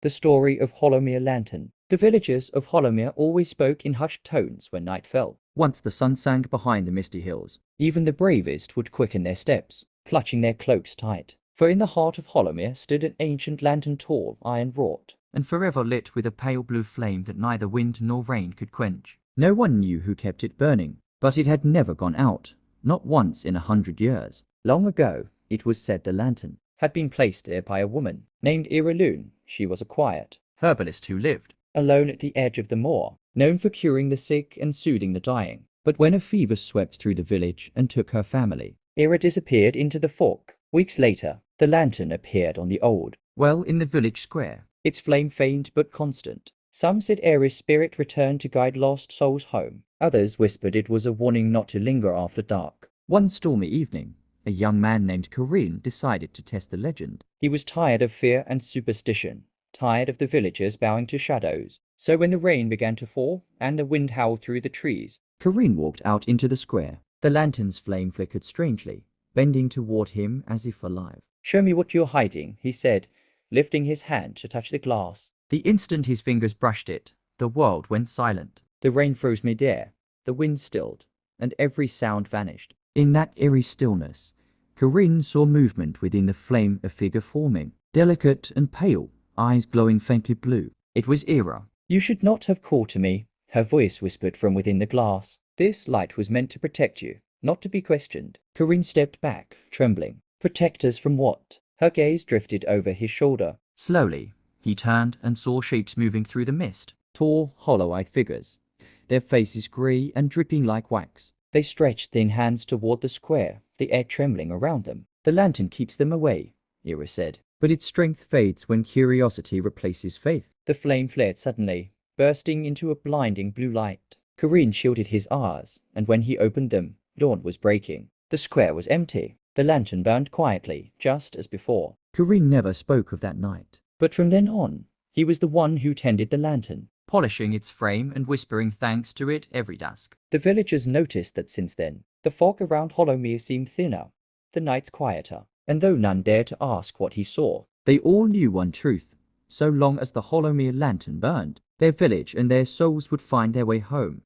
The story of Hollowmere Lantern. The villagers of Hollowmere always spoke in hushed tones when night fell. Once the sun sank behind the misty hills, even the bravest would quicken their steps, clutching their cloaks tight. For in the heart of Hollowmere stood an ancient lantern, tall, iron wrought, and forever lit with a pale blue flame that neither wind nor rain could quench. No one knew who kept it burning, but it had never gone out, not once in 100 years. Long ago, it was said the lantern had been placed there by a woman named Iriloon. She was a quiet herbalist who lived alone at the edge of the moor, known for curing the sick and soothing the dying. But when a fever swept through the village and took her family, Ira disappeared into the fog. Weeks later, the lantern appeared on the old well in the village square, its flame faint but constant. Some said Ira's spirit returned to guide lost souls home. Others whispered it was a warning not to linger after dark. One stormy evening, a young man named Corinne decided to test the legend. He was tired of fear and superstition, tired of the villagers bowing to shadows. So when the rain began to fall and the wind howled through the trees, Corinne walked out into the square. The lantern's flame flickered strangely, bending toward him as if alive. "Show me what you're hiding," he said, lifting his hand to touch the glass. The instant his fingers brushed it, the world went silent. The rain froze mid-air, the wind stilled, and every sound vanished. In that eerie stillness, Corinne saw movement within the flame, a figure forming, delicate and pale, eyes glowing faintly blue. It was Ira. "You should not have called to me," her voice whispered from within the glass. "This light was meant to protect you, not to be questioned." Corinne stepped back, trembling. Protect us from what? Her gaze drifted over his shoulder. Slowly, he turned and saw shapes moving through the mist. Tall, hollow-eyed figures, their faces grey and dripping like wax. They stretched thin hands toward the square, the air trembling around them. "The lantern keeps them away," Ira said. "But its strength fades when curiosity replaces faith." The flame flared suddenly, bursting into a blinding blue light. Corinne shielded his eyes, and when he opened them, dawn was breaking. The square was empty. The lantern burned quietly, just as before. Corinne never spoke of that night. But from then on, he was the one who tended the lantern, polishing its frame and whispering thanks to it every dusk. The villagers noticed that since then, the fog around Hollowmere seemed thinner, the nights quieter, and though none dared to ask what he saw, they all knew one truth. So long as the Hollowmere lantern burned, their village and their souls would find their way home.